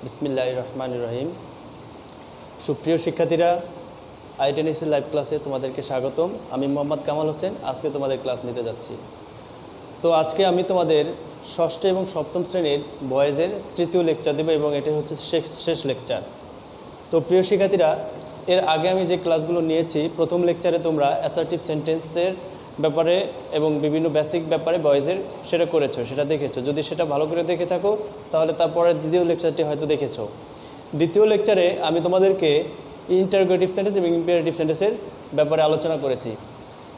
বিসমিল্লাহির রহমানির রহিম। সুপ্রিয় শিক্ষার্থীরা, আইটেনিক্সের লাইভ ক্লাসে তোমাদেরকে স্বাগতম। আমি মোহাম্মদ কামাল হোসেন আজকে তোমাদের ক্লাস নিতে যাচ্ছি। তো আজকে আমি তোমাদের ষষ্ঠ এবং সপ্তম শ্রেণীর বয়েজের তৃতীয় লেকচার দেবো এবং এটা হচ্ছে শেষ লেকচার। তো প্রিয় শিক্ষার্থীরা, এর আগে আমি যে ক্লাসগুলো নিয়েছি, প্রথম লেকচারে তোমরা অ্যাসার্টিভ সেন্টেন্সের ব্যাপারে এবং বিভিন্ন বেসিক ব্যাপারে বয়েজের সেটা করেছো, সেটা দেখেছো। যদি সেটা ভালো করে দেখে থাকো তাহলে তারপরে দ্বিতীয় লেকচারটি হয়তো দেখেছো। দ্বিতীয় লেকচারে আমি তোমাদেরকে ইন্টারোগেটিভ সেন্টেন্স এবং ইম্পারেটিভ সেন্টেন্সের ব্যাপারে আলোচনা করেছি।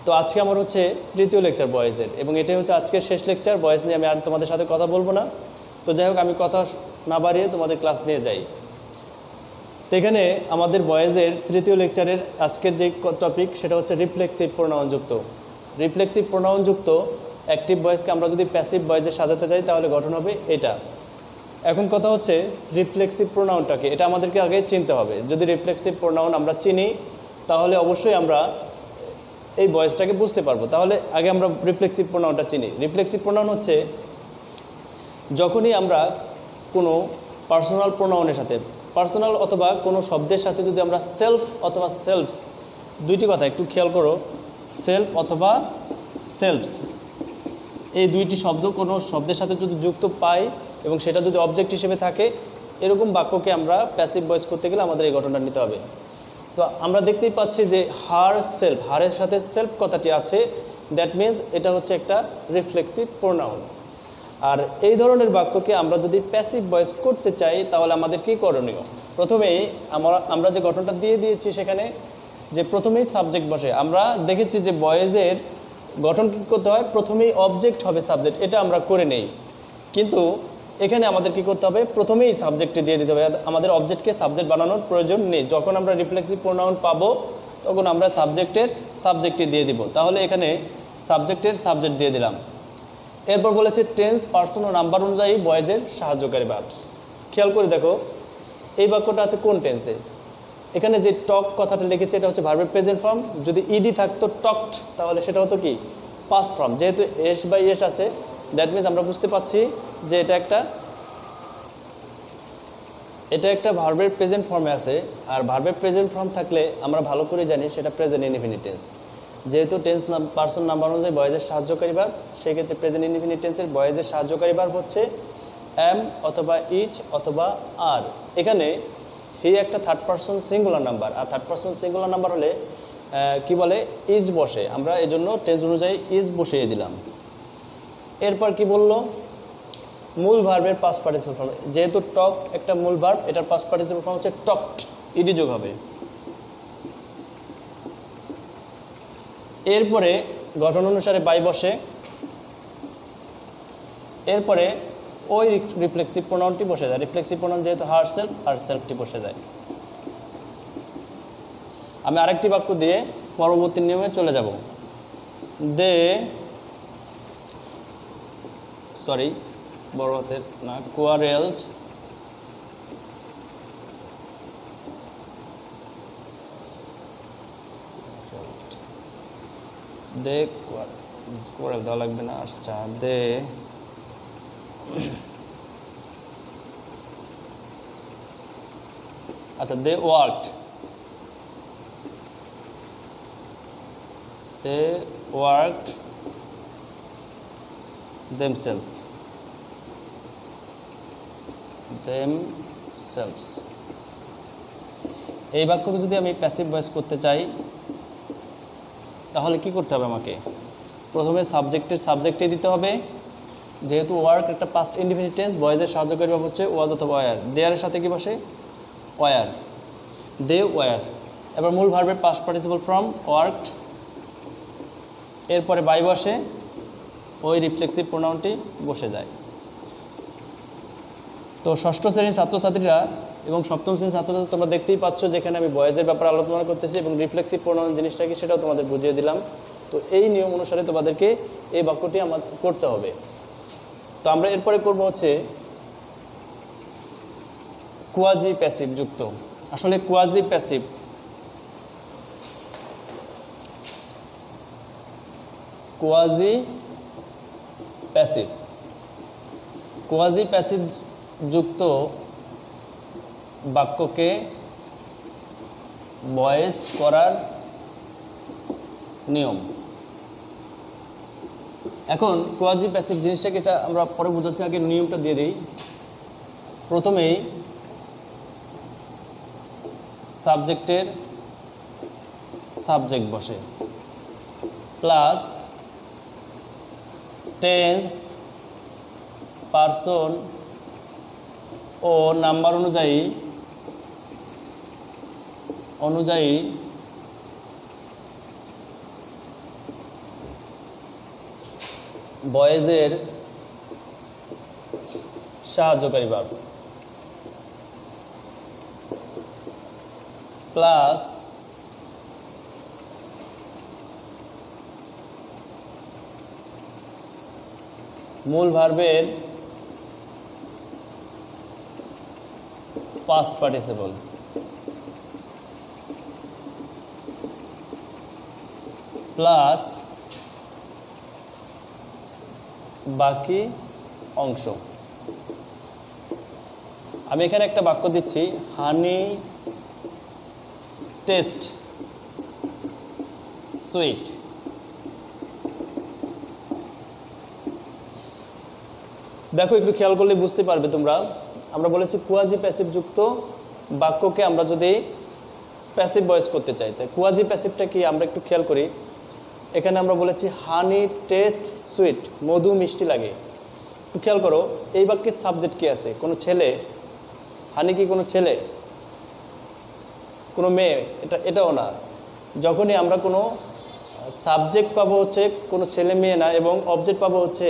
তো আজকে আমার হচ্ছে তৃতীয় লেকচার বয়েজের, এবং এটাই হচ্ছে আজকের শেষ লেকচার। বয়েজ নিয়ে আমি আর তোমাদের সাথে কথা বলবো না। তো যাই হোক, আমি কথা না বাড়িয়ে তোমাদের ক্লাস নিয়ে যাই। তো এখানে আমাদের বয়েজের তৃতীয় লেকচারের আজকের যে টপিক সেটা হচ্ছে রিফ্লেক্সিভ প্রোনাউনযুক্ত। রিফ্লেক্সিভ প্রোনাউনযুক্ত অ্যাক্টিভ ভয়েসকে আমরা যদি প্যাসিভ ভয়েসে সাজাতে চাই তাহলে গঠন হবে এটা। এখন কথা হচ্ছে রিফ্লেক্সিভ প্রোনাউনটাকে, এটা আমাদেরকে আগে চিনতে হবে। যদি রিফ্লেক্সিভ প্রোনাউন আমরা চিনি তাহলে অবশ্যই আমরা এই ভয়েসটাকে বুঝতে পারবো। তাহলে আগে আমরা রিফ্লেক্সিভ প্রোনাউনটা চিনি। রিফ্লেক্সিভ প্রোনাউন হচ্ছে যখনই আমরা কোনো পার্সোনাল প্রোনাউনের সাথে, পার্সোনাল অথবা কোনো শব্দের সাথে যদি আমরা সেলফ অথবা সেলফস, দুইটি কথা একটু খেয়াল করো, সেলফ অথবা সেলফস, এই দুইটি শব্দ কোনো শব্দের সাথে যদি যুক্ত পাই এবং সেটা যদি অবজেক্ট হিসেবে থাকে, এরকম বাক্যকে আমরা প্যাসিভ ভয়েস করতে গেলে আমাদের এই ঘটনাটা নিতে হবে। তো আমরা দেখতেই পাচ্ছি যে হার সেলফ, হারের সাথে সেলফ কথাটি আছে, দ্যাট মিনস এটা হচ্ছে একটা রিফ্লেক্সিভ প্রোনাউন। আর এই ধরনের বাক্যকে আমরা যদি প্যাসিভ ভয়েস করতে চাই তাহলে আমাদের কী করণীয়? প্রথমেই আমরা যে গঠনটা দিয়ে দিয়েছি সেখানে যে প্রথমেই সাবজেক্ট বসে। আমরা দেখেছি যে বয়েজের গঠন কী করতে হয়, প্রথমেই অবজেক্ট হবে সাবজেক্ট, এটা আমরা করে নেই। কিন্তু এখানে আমাদের কী করতে হবে, প্রথমেই সাবজেক্টটি দিয়ে দিতে হবে। আমাদের অবজেক্টকে সাবজেক্ট বানানোর প্রয়োজন নেই। যখন আমরা রিফ্লেক্সিভ প্রোনাউন পাবো তখন আমরা সাবজেক্টটি দিয়ে দিব। তাহলে এখানে সাবজেক্টের সাবজেক্ট দিয়ে দিলাম। এরপর বলেছে টেন্স, পার্সন ও নাম্বার অনুযায়ী বয়েজের সাহায্যকারী ভাব। খেয়াল করে দেখো এই বাক্যটা আছে কোন টেন্সে। এখানে যে টক কথাটা লিখেছে এটা হচ্ছে ভার্বের প্রেজেন্ট ফর্ম। যদি ইডি থাকতো টকড তাহলে সেটা হতো কি পাস্ট ফর্ম। যেহেতু এস বাই এস আছে, দ্যাট মিনস আমরা বুঝতে পারছি যে এটা একটা ভার্বের প্রেজেন্ট ফর্মে আছে। আর ভার্বের প্রেজেন্ট ফর্ম থাকলে আমরা ভালো করে জানি সেটা প্রেজেন্ট ইনডিফিনিট টেন্স। যেহেতু টেন্স পার্সন নাম্বার অনুযায়ী বয়েজের সাহায্যকারী ভার্ব, সেই ক্ষেত্রে প্রেজেন্ট ইনডিফিনিট টেন্সের বয়েজের সাহায্যকারী ভার্ব হচ্ছে এম অথবা ইচ অথবা আর। এখানে হি একটা থার্ড পার্সন সিঙ্গুলার নাম্বার, আর থার্ড পার্সন সিঙ্গুলার নাম্বার হলে কি বলে ইজ বসে। আমরা এই জন্য টেন্স অনুযায়ী ইজ বসিয়ে দিলাম। এরপর কি বলল, মূল ভার্বের পাস্ট পার্টিসিপল ফর্ম। যেহেতু টক একটা মূল ভার্ব, এটার পাস্ট পার্টিসিপল ফর্ম হচ্ছে টকড, ইডি যোগ হবে। এরপরে গঠন অনুসারে বাই বসে। এরপরে ওই রিফ্লেক্সিভ প্রোনাউনটি বসে যায়। রিফ্লেক্সিভ প্রোনাউন যেহেতু হার সেলফটি বসে যায়। আমি আরেকটি বাক্য দিয়ে পরবর্তী নিয়মে চলে যাব। বড় হাতের না, কোয়ারেলড কোয়ারেল দেওয়া লাগবে না। আচ্ছা, দে ওয়ার্কড themselves। এই বাক্যকে যদি আমি প্যাসিভ ভয়েস করতে চাই তাহলে কি করতে হবে আমাকে? প্রথমে সাবজেক্টে দিতে হবে। যেহেতু ওয়ার্ক একটা পাস্ট ইনডিফিনিট টেন্স, বয়েজের সাহায্যকারী ভাব হচ্ছে ওয়াজ অথবা ওয়ার। দেয়ারের সাথে কি বসে? Were, they were. এবার মূল ভার্বের পাস্ট পার্টিসিপল ফর্ম ওয়ার্কড। এরপরে বাই বসে, ওই রিফ্লেক্সিভ প্রোনাউনটি বসে যায়। তো ষষ্ঠ শ্রেণীর ছাত্রছাত্রীরা এবং সপ্তম শ্রেণীর ছাত্রছাত্রী তোমরা দেখতেই পাচ্ছ যেখানে আমি বয়েজের ব্যাপারে আলোচনা করতেছি এবং রিফ্লেক্সিভ প্রোনাউন জিনিসটা কি সেটাও তোমাদের বুঝিয়ে দিলাম। তো এই নিয়ম অনুসারে তোমাদেরকে এই বাক্যটি আমাদের করতে হবে। তো আমরা এরপরে করব হচ্ছে কোয়াজি প্যাসিভ যুক্ত। আসলে কোয়াজি প্যাসিভ কোয়াজি প্যাসিভ যুক্ত বাক্যকে ভয়েস করার নিয়ম। এখন কোয়াজি প্যাসিভ জিনিসটাকে এটা আমরা পরে বোঝাচ্ছি, আগে নিয়মটা দিয়ে দিই। প্রথমেই সাবজেক্টের সাবজেক্ট বসে প্লাস টেন্স পারসন ও নাম্বার অনুযায়ী ভয়েসের সাহায্যকারী ভার্ব প্লাস মূল ভার্বের পাস্ট পার্টিসিপল প্লাস বাকি অংশ। আমি এখানে একটা বাক্য দিচ্ছি, হানি টেস্ট সুইট। দেখো একটু খেয়াল করলে বুঝতে পারবে তোমরা। আমরা বলেছি কোয়াজি প্যাসিভ যুক্ত বাক্যকে আমরা যদি প্যাসিভ ভয়েস করতে চাই, তাই কোয়াজি প্যাসিভটা কি আমরা একটু খেয়াল করি। এখানে আমরা বলেছি হানি টেস্ট সুইট, মধু মিষ্টি লাগে। একটু খেয়াল করো এই বাক্যের সাবজেক্ট কি আছে? কোনো ছেলে? হানি কি কোনো ছেলে, কোনো মেয়ে? এটাও না। যখনই আমরা কোনো সাবজেক্ট পাবো হচ্ছে কোনো ছেলে মেয়ে না, এবং অবজেক্ট পাবো হচ্ছে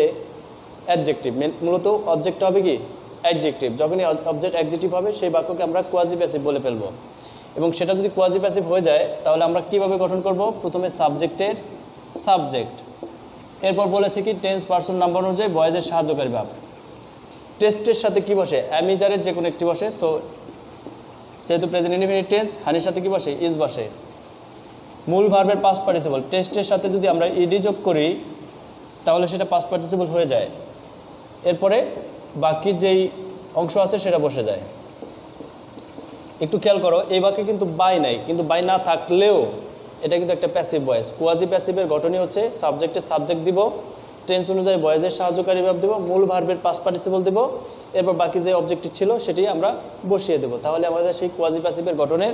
অ্যাডজেক্টিভ। মূলত অবজেক্ট হবে কি অ্যাডজেক্টিভ। যখনই অবজেক্ট অ্যাডজেক্টিভ হবে সেই বাক্যকে আমরা কোয়াজি প্যাসিভ বলে ফেলবো। এবং সেটা যদি কোয়াজি প্যাসিভ হয়ে যায় তাহলে আমরা কিভাবে গঠন করব? প্রথমে সাবজেক্টের সাবজেক্ট, এরপর বলেছে কি টেন্স পারসন নাম্বার অনুযায়ী ভয়েসের সাহায্যকারী ভাব। টেস্টের সাথে কি বসে? অ্যামিজারের যে কোনো একটি বসে। সো যেহেতু প্রেজেন্ট ইনডিফিনিট টেন্স, হানির সাথে কি বসে? ইজ বসে। মূল ভার্বের পাস্ট পার্টিসিপল, টেস্টের সাথে যদি আমরা ইডি যোগ করি তাহলে সেটা পাস্ট পার্টিসিপল হয়ে যায়। এরপরে বাকি যেই অংশ আছে সেটা বসে যায়। একটু খেয়াল করো এই বাক্যে কিন্তু বাই নাই, কিন্তু বাই না থাকলেও এটা কিন্তু একটা প্যাসিভ ভয়েস। কোয়াজি প্যাসিভের গঠনই হচ্ছে সাবজেক্টের সাবজেক্ট দিব, টেন্স অনুযায়ী ভয়েসের সাহায্যকারী ভাব দেব, মূল ভার্বের পাস্ট পার্টিসিপল দেব, এরপর বাকি যে অবজেক্টটি ছিল সেটি আমরা বসিয়ে দেব। তাহলে আমাদের সেই কোয়াজি প্যাসিভের গঠনের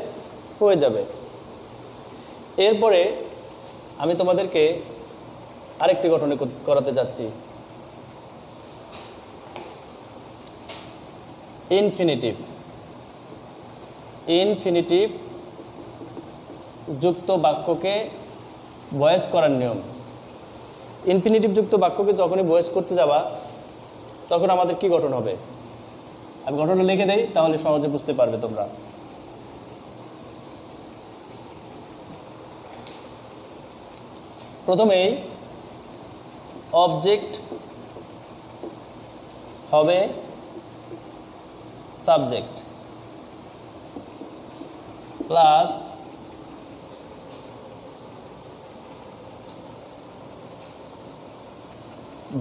হয়ে যাবে। এরপরে আমি তোমাদেরকে আরেকটি গঠনে করাতে যাচ্ছি, ইনফিনিটিভ। ইনফিনিটিভ যুক্ত বাক্যকে ভয়েস করার নিয়ম। ইনফিনিটিভ যুক্ত বাক্যকে যখনই ভয়েস করতে যাবা তখন আমাদের কি গঠন হবে? আমি গঠনটা লিখে দেই, তাহলে সহজে বুঝতে পারবে তোমরা। প্রথমেই অবজেক্ট হবে সাবজেক্ট প্লাস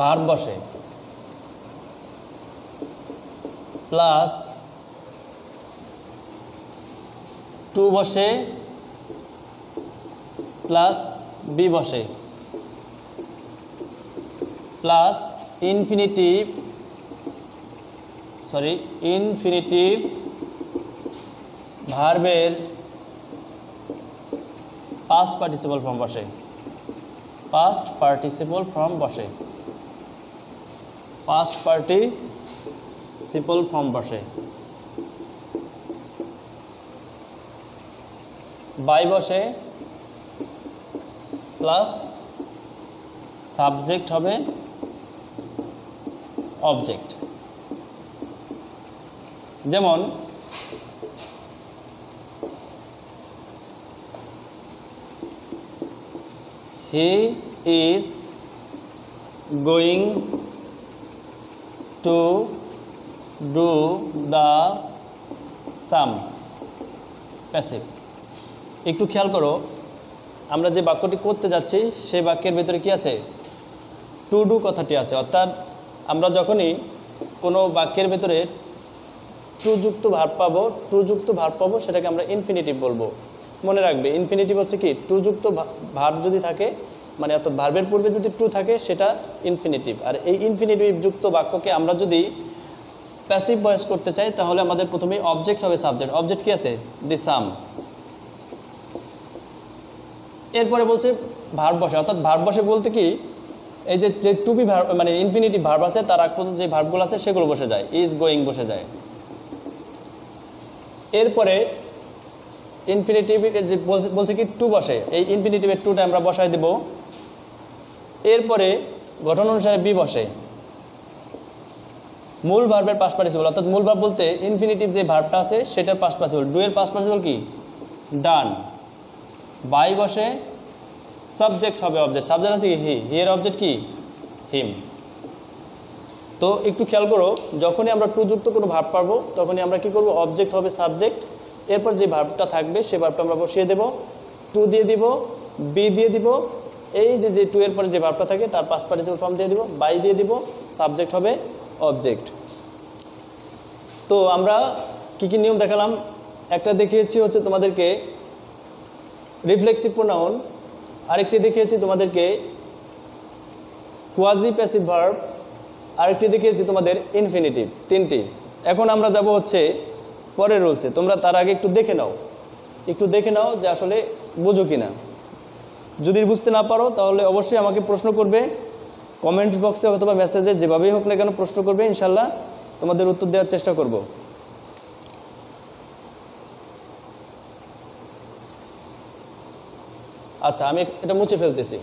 ভার্ব বসে প্লাস টু বসে প্লাস বি বসে প্লাস ইনফিনিটিভ ভার্বের পাস্ট পার্টিসিপল ফর্ম বসে। পাস্ট পার্টিসিপল ফর্ম বসে। পাস্ট পার্টিসিপল ফর্ম বসে। বাই বসে প্লাস সাবজেক্ট হবে অবজেক্ট। যেমন he is going to do the some, passive. একটু খেয়াল করো আমরা যে বাক্যটি করতে যাচ্ছি সেই বাক্যের ভিতরে কি আছে? টু ডু কথাটি আছে। অর্থাৎ আমরা যখনই কোনো বাক্যের ভেতরে টু যুক্ত ভার্ব পাবো সেটাকে আমরা ইনফিনিটিভ বলবো। মনে রাখবে ইনফিনিটিভ হচ্ছে কি টু যুক্ত ভার্ব যদি থাকে, মানে অর্থাৎ ভার্বের পূর্বে যদি টু থাকে সেটা ইনফিনিটিভ। আর এই ইনফিনিটিভ যুক্ত বাক্যকে আমরা যদি প্যাসিভ ভয়েস করতে চাই তাহলে আমাদের প্রথমেই অবজেক্ট হবে সাবজেক্ট। অবজেক্ট কি আছে? দি সাম। এরপরে বলছে ভার্ব বসে, অর্থাৎ ভার্ব বসে বলতে কি এই যে টু বি ভার্ব মানে ইনফিনিটিভ ভার্ব আছে তার আগ পর্যন্ত যে ভার্বগুলো আছে সেগুলো বসে যায়, ইজ গোয়িং বসে যায়। এরপরে ইনফিনিটিভ যে বলছে কি টু বসে, এই ইনফিনিটিভের টুটা আমরা বসাই দেব। এরপরে গঠন অনুসারে বি বসে। মূল ভার্বের পাস্ট পার্টিসিপল, অর্থাৎ মূল ভার্ব বলতে ইনফিনিটিভ যে ভার্বটা আছে সেটার পাস্ট পার্টিসিপল। ডু এর পাস্ট পার্টিসিপল কি? ডান। বাই বসে, সাবজেক্ট হবে অবজেক্ট। সাবজেক্ট আছে কি? হি। হি এর অবজেক্ট কি? হিম। তো একটু খেয়াল করো, যখনই আমরা টু যুক্ত কোনো ভার্ব পাবো তখনই আমরা কি করব? অবজেক্ট হবে সাবজেক্ট, এরপর যে ভার্বটা থাকবে সেই ভার্বটা আমরা বসিয়ে দেব, টু দিয়ে দিব, বি দিয়ে দিব, এই যে টু এর পরে যে ভার্বটা থাকে তার পাস্ট পার্টিসিপল ফর্ম দিয়ে দিব, বাই দিয়ে দিব, সাবজেক্ট হবে অবজেক্ট। তো আমরা কি কি নিয়ম দেখালাম? একটা দেখিয়েছি হচ্ছে তোমাদেরকে রিফ্লেক্সিভ প্রোনাউন, আরেকটি দেখিয়েছি তোমাদেরকে কোয়াজি প্যাসিভ ভার্ব, আরেকটি দেখিয়েছি তোমাদের ইনফিনিটিভ। তিনটি। এখন আমরা যাব হচ্ছে পরের রুলসে। তোমরা তার আগে একটু দেখে নাও যে আসলে বোঝো কি না। যদি বুঝতে না পারো তাহলে অবশ্যই আমাকে প্রশ্ন করবে কমেন্টস বক্সে অথবা মেসেজে, যেভাবেই হোক না কেন প্রশ্ন করবে, ইনশাল্লাহ তোমাদের উত্তর দেওয়ার চেষ্টা করব। আচ্ছা, আমি এটা মুছে ফেলতেছি।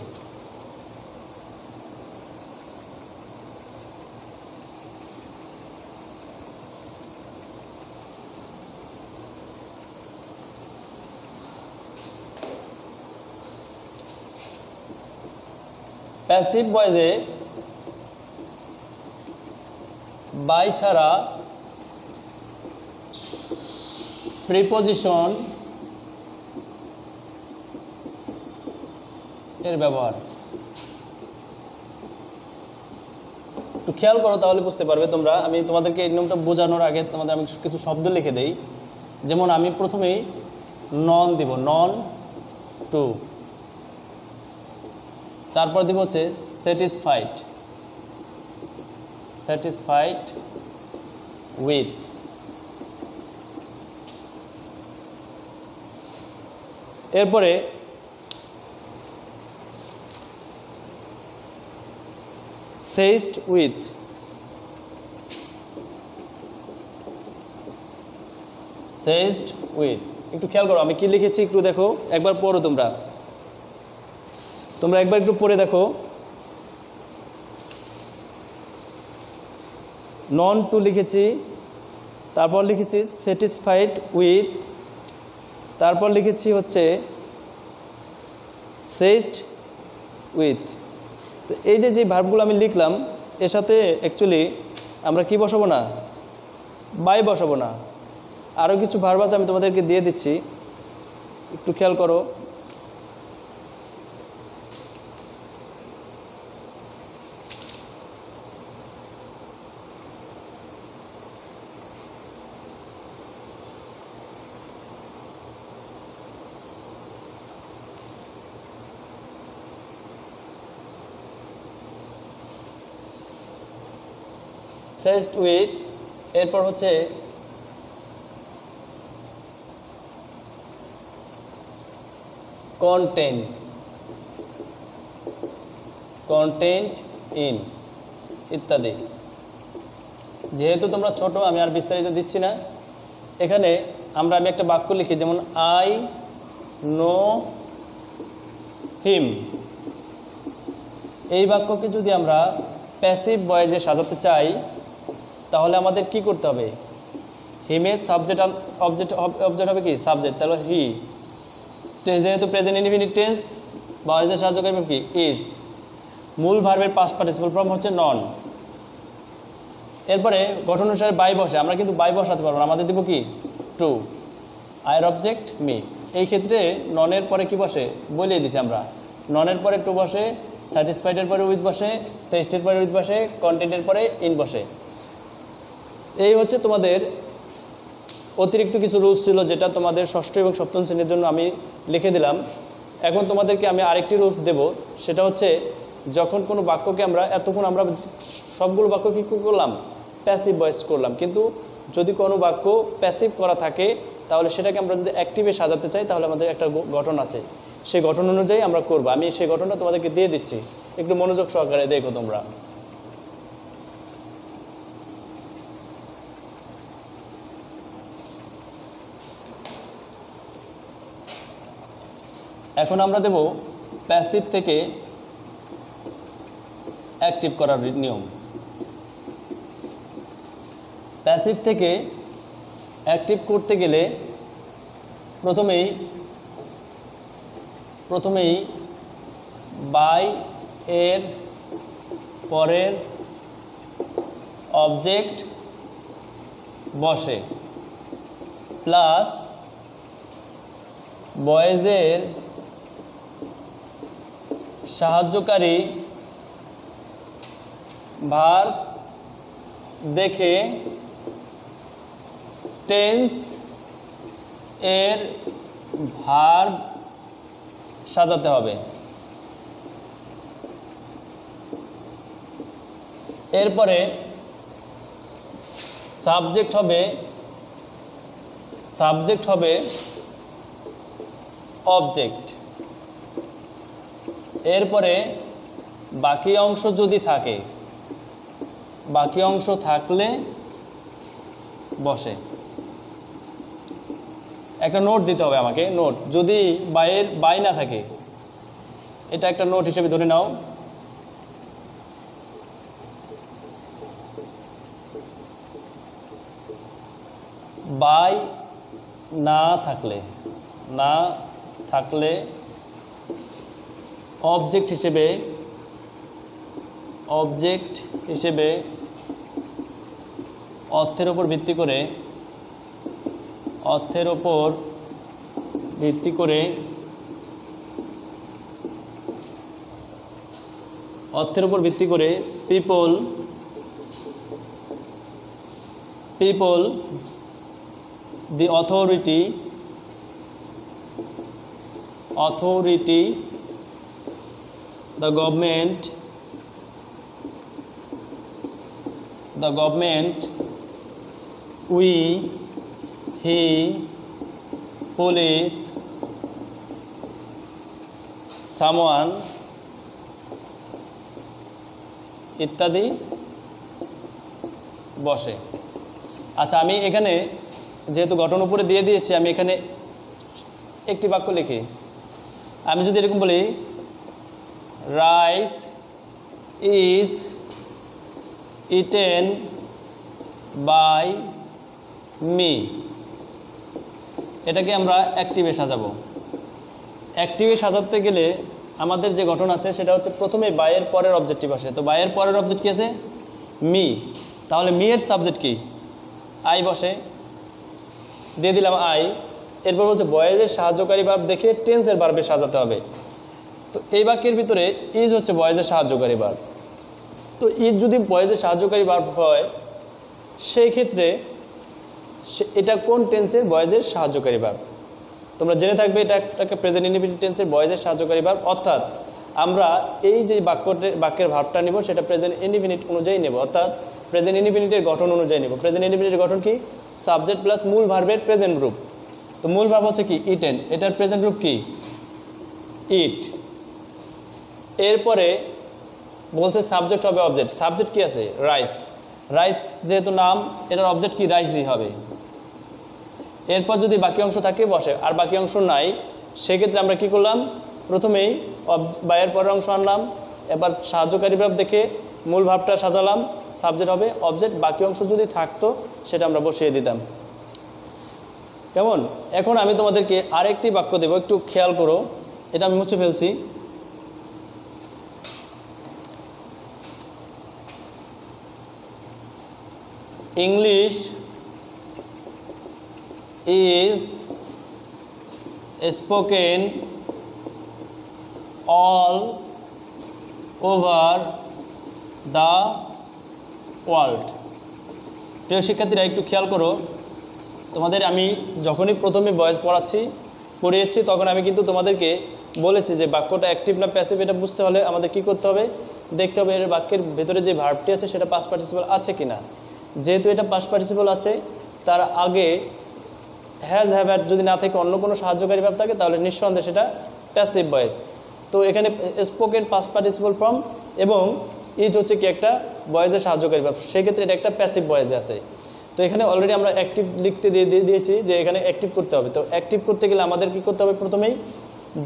প্যাসিভ ভয়েসে বাই ছাড়া প্রিপোজিশন এর ব্যবহার একটু খেয়াল করো, তাহলে বুঝতে পারবে তোমরা। আমি তোমাদেরকে এই নিয়মটা বোঝানোর আগে তোমাদের আমি কিছু শব্দ লিখে দেই। যেমন আমি প্রথমেই নন দিব, নন টু, তারপর দিব হচ্ছে স্যাটিসফাইড, স্যাটিসফাইড উইথ, এরপরে সেজড উইথ, সেজড উইথ। একটু খেয়াল করো আমি কি লিখেছি, একটু দেখো, একবার পড়ো তোমরা একবার একটু পড়ে দেখো। নন টু লিখেছি, তারপর লিখেছি স্যাটিসফাইড উইথ, তারপর লিখেছি হচ্ছে সেজড উইথ। তো এই যে ভার্বগুলো আমি লিখলাম এর সাথে অ্যাকচুয়ালি আমরা কি বসাবো না? বাই বসাবো না। আরও কিছু ভার্ব আছে আমি তোমাদেরকে দিয়ে দিচ্ছি, একটু খেয়াল করো। সেজড উইথ, এরপর হচ্ছে কন্টেন্ট, কন্টেন্ট ইন ইত্যাদি। যেহেতু তোমরা ছোট আমি আর বিস্তারিত দিচ্ছি না। এখানে আমি একটা বাক্য লিখি, যেমন আই নো হিম। এই বাক্যকে যদি আমরা প্যাসিভ ভয়েসে সাজাতে চাই তাহলে আমাদের কি করতে হবে? হিমের সাবজেক্ট অবজেক্ট হবে কি? সাবজেক্ট, তাহলে হি। যেহেতু প্রেজেন্ট ইনডিফিনিট টেন্স ভয়েসে সাহায্য করবে কি? ইজ। মূল ভার্বের পাস্ট পার্টিসিপল ফর্ম হচ্ছে নন। এরপরে গঠন অনুসারে বাই বসে, আমরা কিন্তু বাই বসাতে পারবো না, আমাদের দিব কি? টু। আয়ের অবজেক্ট মি। এই ক্ষেত্রে ননের পরে কি বসে বলিয়ে দিছি আমরা। ননের পরে টু বসে, স্যাটিসফাইডের পরে উইথ বসে, সেজডের পরে উইথ বসে, কন্টেন্টের পরে ইন বসে। এই হচ্ছে তোমাদের অতিরিক্ত কিছু রুলস ছিল যেটা তোমাদের ষষ্ঠ এবং সপ্তম শ্রেণীর জন্য আমি লিখে দিলাম। এখন তোমাদেরকে আমি আরেকটি রুলস দেব, সেটা হচ্ছে যখন কোনো বাক্যকে আমরা এতক্ষণ আমরা সবগুলো বাক্য কী করলাম, প্যাসিভ ভয়েস করলাম, কিন্তু যদি কোনো বাক্য প্যাসিভ করা থাকে তাহলে সেটাকে আমরা যদি অ্যাক্টিভে সাজাতে চাই তাহলে আমাদের একটা গঠন আছে, সেই গঠন অনুযায়ী আমরা করব। আমি সেই গঠনটা তোমাদেরকে দিয়ে দিচ্ছি, একটু মনোযোগ সহকারে দেখো তোমরা। এখন আমরা দেব প্যাসিভ থেকে অ্যাক্টিভ করার নিয়ম। প্যাসিভ থেকে অ্যাক্টিভ করতে গেলে প্রথমেই বাই এর পরের অবজেক্ট বসে, প্লাস বয়েজের সাহায্যকারী ভার্ব দেখে টেন্স এর ভার্ব সাজাতে হবে। এরপরে সাবজেক্ট হবে অবজেক্ট। এরপরে বাকি অংশ যদি থাকে, বাকি অংশ থাকলে বসে। একটা নোট দিতে হবে আমাকে, নোট যদি বাই না থাকে, এটা একটা নোট হিসেবে ধরে নাও। বাই না থাকলে অবজেক্ট হিসেবে অর্থের উপর ভিত্তি করে people the authority the government we he police someone ইত্যাদি বসে। আচ্ছা, আমি এখানে যেহেতু গঠন উপরে দিয়ে দিয়েছি, আমি এখানে একটি বাক্য লিখি। আমি যদি এরকম বলি, rice is eaten by me, এটাকে আমরা অ্যাক্টিভে সাজাবো। অ্যাক্টিভে সাজাতে গেলে আমাদের যে গঠন আছে সেটা হচ্ছে প্রথমে বাইয়ের পরের অবজেক্টিভ আসে। তো বাইয়ের পরের অবজেক্ট কী আছে? মি। তাহলে মি এর সাবজেক্ট কি? আই বসে, দিয়ে দিলাম আই। এরপর বলছে বয়েজের সাহায্যকারী ভার্ব দেখে টেন্সের ভার্বে সাজাতে হবে। তো এই বাক্যের ভিতরে ইজ হচ্ছে বয়েজের সাহায্যকারী ভার্ব। তো ইজ যদি বয়েজের সাহায্যকারী ভার্ব হয়, সেই ক্ষেত্রে এটা কোন টেন্সের বয়েজের সাহায্যকারী ভার্ব? তোমরা জেনে থাকবে এটা একটা প্রেজেন্ট ইনডিফিনিট টেন্সের বয়েজের সাহায্যকারী ভার্ব। অর্থাৎ আমরা এই যে বাক্যের ভার্বটা নেব সেটা প্রেজেন্ট ইনডিফিনিট অনুযায়ী নেব, অর্থাৎ প্রেজেন্ট ইনডিফিনিটের গঠন অনুযায়ী নেব। প্রেজেন্ট ইনডিফিনিটের গঠন কি? সাবজেক্ট প্লাস মূল ভার্বের প্রেজেন্ট রূপ। তো মূল ভার্ব হচ্ছে কি? ইটেন, এটার প্রেজেন্ট রূপ কি? ইট। এরপরে বলছে সাবজেক্ট হবে অবজেক্ট। সাবজেক্ট কি আছে? রাইস। রাইস যেহেতু নাম, এটার অবজেক্ট কি? রাইসই হবে। এরপর যদি বাকি অংশ থাকে বসে, আর বাকি অংশ নাই, সেক্ষেত্রে আমরা কি করলাম? প্রথমেই বাইয়ের পরের অংশ আনলাম, এবার সাহায্যকারী ভার্ব দেখে মূল ভাবটা সাজালাম, সাবজেক্ট হবে অবজেক্ট, বাকি অংশ যদি থাকতো সেটা আমরা বসিয়ে দিতাম। কেমন? এখন আমি তোমাদেরকে আরেকটি বাক্য দেব, একটু খেয়াল করো। এটা আমি মুছে ফেলছি। English is spoken all over the world. প্রিয় শিক্ষার্থীরা একটু খেয়াল করো, তোমাদের আমি যখনই প্রথমে ভয়েস পড়িয়েছি তখন আমি কিন্তু তোমাদেরকে বলেছি যে বাক্যটা অ্যাক্টিভ না প্যাসিভ এটা বুঝতে হলে আমাদের কি করতে হবে, দেখতে হবে এর বাক্যের ভেতরে যে ভার্বটি আছে সেটা পাস্ট পার্টিসিপল আছে কি না। যেহেতু এটা পাস্ট পার্টিসিপল আছে, তার আগে হ্যাজ হ্যাভ হ্যাড যদি না থাকে, অন্য কোনো সাহায্যকারী ভাব থাকে, তাহলে নিঃসন্দেহে সেটা প্যাসিভ ভয়েস। তো এখানে স্পোকেন পাস্ট পার্টিসিপল ফর্ম এবং ইজ হচ্ছে কি একটা ভয়েসের সাহায্যকারী ভাব, সেক্ষেত্রে এটা একটা প্যাসিভ ভয়েসে আছে। তো এখানে অলরেডি আমরা অ্যাক্টিভ লিখতে দিয়েছি যে এখানে অ্যাক্টিভ করতে হবে। তো অ্যাক্টিভ করতে গেলে আমাদের কি করতে হবে, প্রথমেই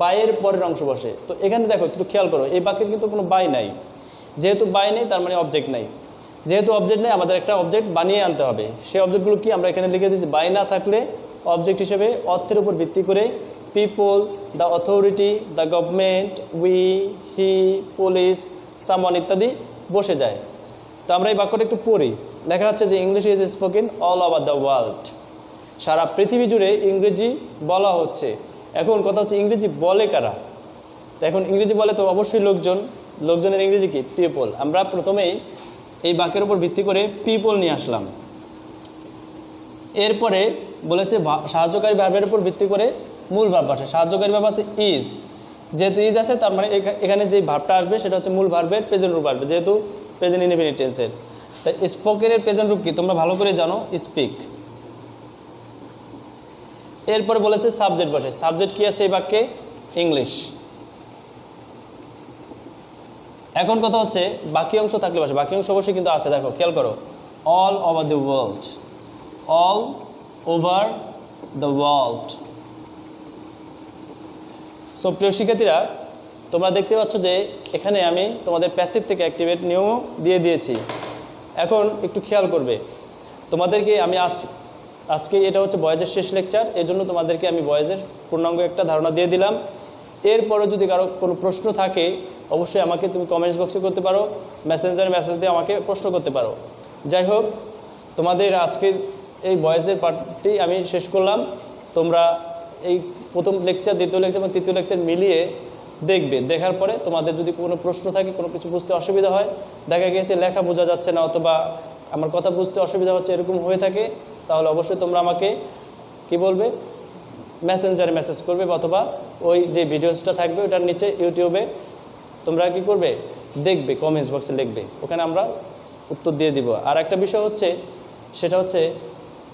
বাইয়ের পরের অংশ বসে। তো এখানে দেখো একটু খেয়াল করো, এই বাক্যের কিন্তু কোনো বাই নাই। যেহেতু বাই নেই তার মানে অবজেক্ট নাই। যেহেতু অবজেক্ট নেই, আমাদের একটা অবজেক্ট বানিয়ে আনতে হবে। সেই অবজেক্টগুলো কি আমরা এখানে লিখে দিয়েছি, বাই না থাকলে অবজেক্ট হিসেবে অর্থের উপর ভিত্তি করে people, the authority, the government, we, he, police, someone ইত্যাদি বসে যায়। তো আমরা এই বাক্যটা একটু পড়ি। লেখা আছে যে English is spoken all over the world. সারা পৃথিবী জুড়ে ইংরেজি বলা হচ্ছে। এখন কথা হচ্ছে ইংরেজি বলে কারা? তো এখন ইংরেজি বলে তো অবশ্যই লোকজনের ইংরেজি কি, পিপল। আমরা প্রথমেই এই বাক্যের উপর ভিত্তি করে পিপল নিয়ে আসলাম। এরপরে বলেছে সাহায্যকারী ভার্বের উপর ভিত্তি করে মূল ভার্ব আসে। সাহায্যকারী ভার্ব আছে ইজ, যেহেতু ইজ আছে তার মানে এখানে যে ভার্বটা আসবে সেটা হচ্ছে মূল ভার্বের প্রেজেন্ট রূপ আসবে, যেহেতু প্রেজেন্ট ইনডেফিনিট টেন্সের। তাই স্পোকেনের প্রেজেন্ট রূপ কি তোমরা ভালো করে জানো, স্পিক। এরপরে বলেছে সাবজেক্ট বসে। সাবজেক্ট কি আছে এই বাক্যে, ইংলিশ। এখন কথা হচ্ছে বাকি অংশ থাকলে বসে, বাকি অংশ অবশ্যই কিন্তু আছে। দেখো খেয়াল করো, all over the world, all over the world. So প্রিয় শিক্ষার্থীরা, তোমরা দেখতে পাচ্ছ যে এখানে আমি তোমাদের প্যাসিভ থেকে অ্যাক্টিভেট নিয়মও দিয়ে দিয়েছি। এখন একটু খেয়াল করবে, তোমাদেরকে আমি আজকে এটা হচ্ছে ভয়েসের শেষ লেকচার, এই জন্য তোমাদেরকে আমি ভয়েসের পূর্ণাঙ্গ একটা ধারণা দিয়ে দিলাম। এরপরে যদি কারো কোনো প্রশ্ন থাকে অবশ্যই আমাকে তুমি কমেন্টস বক্সে করতে পারো, মেসেঞ্জারে মেসেজ দিয়ে আমাকে প্রশ্ন করতে পারো। যাই হোক, তোমাদের আজকের এই ভয়েসের পার্টটি আমি শেষ করলাম। তোমরা এই প্রথম লেকচার, দ্বিতীয় লেকচার এবং তৃতীয় লেকচার মিলিয়ে দেখবে। দেখার পরে তোমাদের যদি কোনো প্রশ্ন থাকে, কোনো কিছু বুঝতে অসুবিধা হয়, দেখা গেছে লেখা বোঝা যাচ্ছে না অথবা আমার কথা বুঝতে অসুবিধা হচ্ছে, এরকম হয়ে থাকে, তাহলে অবশ্যই তোমরা আমাকে কি বলবে, মেসেঞ্জারে মেসেজ করবে অথবা ওই যে ভিডিওসটা থাকবে ওটার নিচে ইউটিউবে তোমরা কি করবে, দেখবে, কমেন্টস বক্সে লিখবে, ওখানে আমরা উত্তর দিয়ে দিব। আর একটা বিষয় হচ্ছে, সেটা হচ্ছে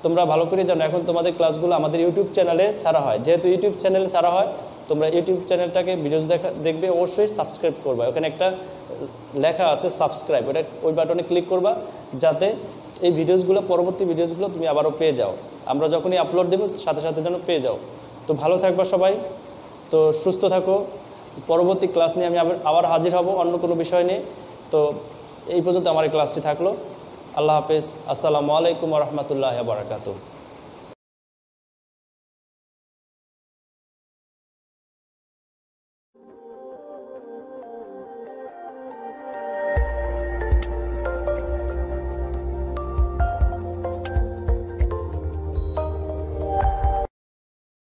তোমরা ভালো করে জানো এখন তোমাদের ক্লাসগুলো আমাদের ইউটিউব চ্যানেলে ছাড়া হয়। যেহেতু ইউটিউব চ্যানেলে ছাড়া হয়, তোমরা ইউটিউব চ্যানেলটাকে ভিডিওস দেখবে, অবশ্যই সাবস্ক্রাইব করবা। ওখানে একটা লেখা আছে সাবস্ক্রাইব, ওই বাটনে ক্লিক করবা, যাতে এই ভিডিওসগুলো, পরবর্তী ভিডিওসগুলো তুমি আবারও পেয়ে যাও। আমরা যখনই আপলোড দেবো সাথে সাথে যেন পেয়ে যাও। তো ভালো থাকবা সবাই, তো সুস্থ থাকো। পরবর্তী ক্লাস নিয়ে আমি আবার হাজির হব অন্য কোনো বিষয় নিয়ে। তো এই পর্যন্ত আমার এই ক্লাসটি থাকলো। আল্লাহ হাফেজ। আসসালামু আলাইকুম ওয়া রাহমাতুল্লাহি ওয়া বারাকাতুহু।